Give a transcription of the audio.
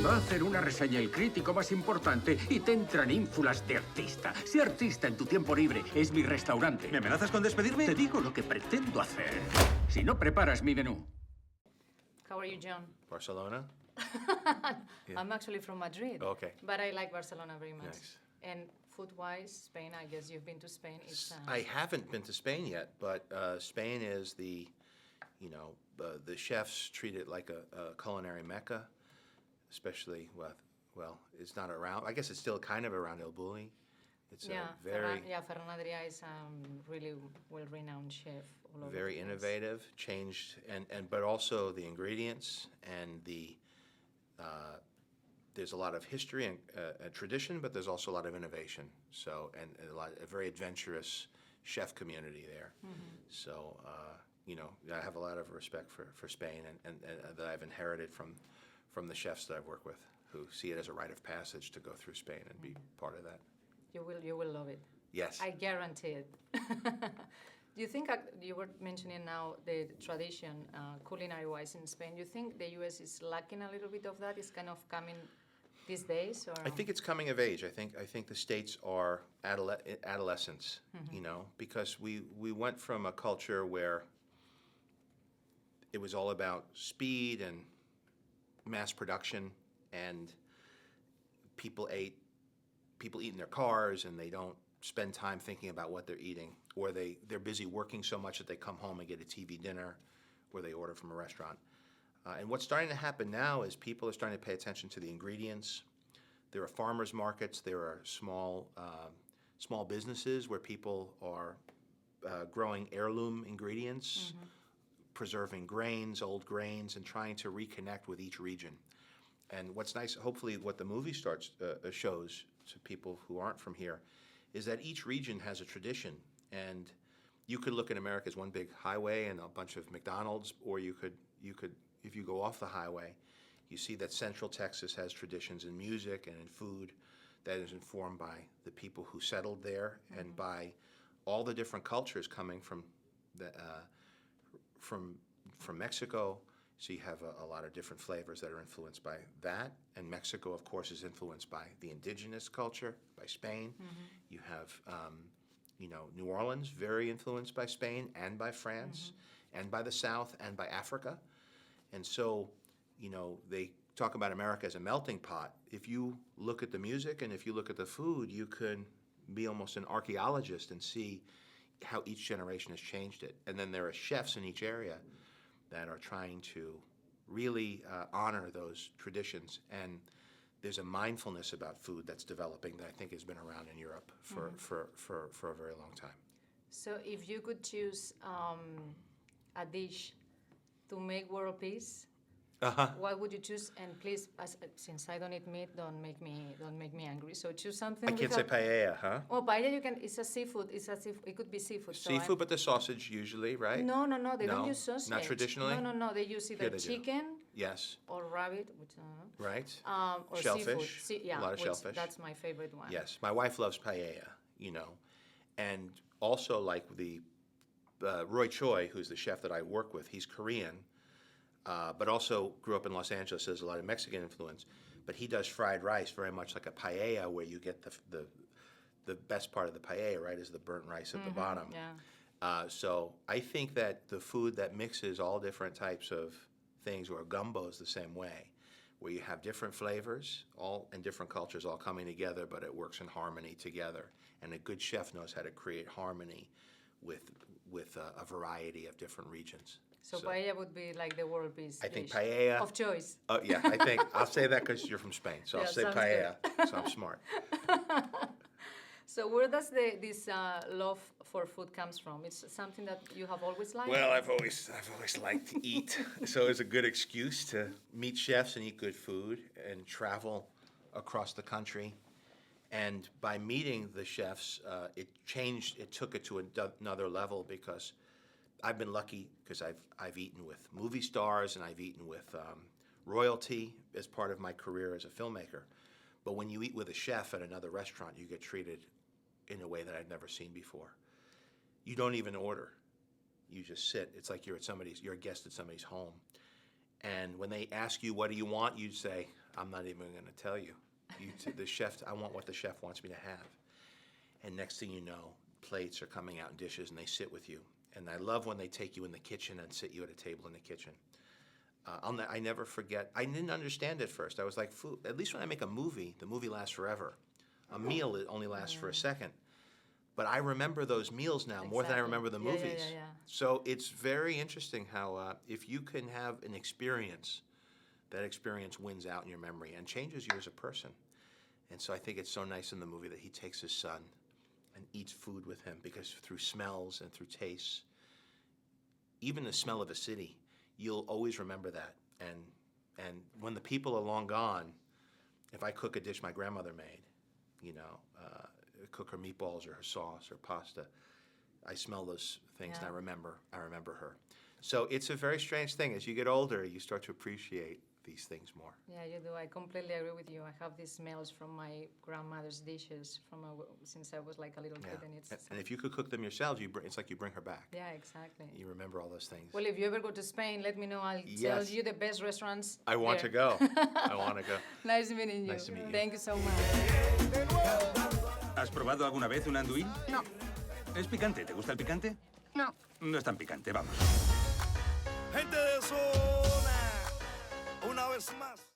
Va a hacer una reseña el crítico más importante y te entran ínfulas de artista. Sé artista en tu tiempo libre. Es mi restaurante. ¿Me amenazas con despedirme? Te digo lo que pretendo hacer. Si no preparas mi menú. How are you, John? Barcelona? Yeah. I'm actually from Madrid. Okay. But I like Barcelona very much. Nice. And food-wise, Spain, I guess you've been to Spain. It's, I haven't been to Spain yet, but Spain is the chefs treat it like a culinary mecca, especially well, it's not around. I guess it's still kind of around El Bulli. It's a very Ferran Adrià is really well-renowned chef all over very the place. innovative, changed, but also the ingredients and there's a lot of history and tradition, but there's also a lot of innovation. So a very adventurous chef community there. Mm-hmm. So I have a lot of respect for Spain and that I've inherited from the chefs that I've worked with, who see it as a rite of passage to go through Spain and be part of that. You will love it. Yes. I guarantee it. Do you think, you were mentioning now the tradition culinary-wise in Spain, do you think the U.S. is lacking a little bit of that? It's kind of coming these days? Or? I think it's coming of age. I think the States are adolescents, because we went from a culture where it was all about speed and mass production, and people eat in their cars and they don't spend time thinking about what they're eating, or they're busy working so much that they come home and get a TV dinner or they order from a restaurant. And what's starting to happen now is people are starting to pay attention to the ingredients. There are farmers markets, there are small businesses where people are growing heirloom ingredients, preserving grains, old grains, and trying to reconnect with each region. And what's nice, hopefully what the movie shows to people who aren't from here, is that each region has a tradition. And you could look at America as one big highway and a bunch of McDonald's, or you could, if you go off the highway, you see that Central Texas has traditions in music and in food that is informed by the people who settled there and by all the different cultures coming from Mexico. So you have a lot of different flavors that are influenced by that. And Mexico, of course, is influenced by the indigenous culture, by Spain. You have, New Orleans, very influenced by Spain and by France and by the South and by Africa. And so, they talk about America as a melting pot. If you look at the music and if you look at the food, you could be almost an archaeologist and see how each generation has changed it. And then there are chefs in each area that are trying to really honor those traditions. And there's a mindfulness about food that's developing that I think has been around in Europe for a very long time. So if you could choose a dish to make world peace, what would you choose? And please, since I don't eat meat, don't make me angry. So choose something. I can't say paella, huh? Oh, paella, you can. It's a seafood. It could be seafood. Seafood, but the sausage usually, right? No. They don't use sausage. Not traditionally. No. They use either chicken. Yes. Or rabbit, which I don't know. Right. Or shellfish. Seafood. A lot of shellfish. That's my favorite one. Yes, my wife loves paella, and also like the Roy Choi, who's the chef that I work with. He's Korean. But also grew up in Los Angeles, has a lot of Mexican influence. But he does fried rice very much like a paella, where you get the best part of the paella, right, is the burnt rice at the bottom. Yeah. So I think that the food that mixes all different types of things, or gumbo is the same way, where you have different flavors, all and different cultures all coming together, but it works in harmony together. And a good chef knows how to create harmony with a variety of different regions. So paella would be like the world peace I think dish paella of choice. Oh yeah, I think I'll say that because you're from Spain, so I'll say paella. So I'm smart. So where does this love for food comes from? It's something that you have always liked. Well, I've always liked to eat, so it's a good excuse to meet chefs and eat good food and travel across the country. And by meeting the chefs, it took it to another level, because I've been lucky because I've eaten with movie stars and I've eaten with royalty as part of my career as a filmmaker. But when you eat with a chef at another restaurant, you get treated in a way that I've never seen before. You don't even order. You just sit. It's like you're a guest at somebody's home. And when they ask you, what do you want? You say, I'm not even going to tell you. The chef, I want what the chef wants me to have. And next thing you know, plates are coming out in dishes and they sit with you. And I love when they take you in the kitchen and sit you at a table in the kitchen. I never forget. I didn't understand at first. I was like, food, at least when I make a movie, the movie lasts forever. A meal, it only lasts for a second. But I remember those meals now more than I remember the movies. Yeah. So it's very interesting how if you can have an experience, that experience wins out in your memory and changes you as a person. And so I think it's so nice in the movie that he takes his son and eats food with him, because through smells and through tastes, even the smell of a city, you'll always remember that. And when the people are long gone, if I cook a dish my grandmother made, cook her meatballs or her sauce or pasta, I smell those things and I remember her. So it's a very strange thing. As you get older, you start to appreciate these things more. Yeah, you do. I completely agree with you. I have these smells from my grandmother's dishes since I was like a little kid. And if you could cook them yourselves, it's like you bring her back. Yeah, exactly. You remember all those things. Well, if you ever go to Spain, let me know. I'll tell you the best restaurants. I want to go. I want to go. Nice meeting you. Nice to meet you. Thank you so much. ¿Has probado alguna vez un anduin? No, ¿Es picante? ¿Te gusta el picante? no. No es tan picante, vamos. Gente de zona, una vez más.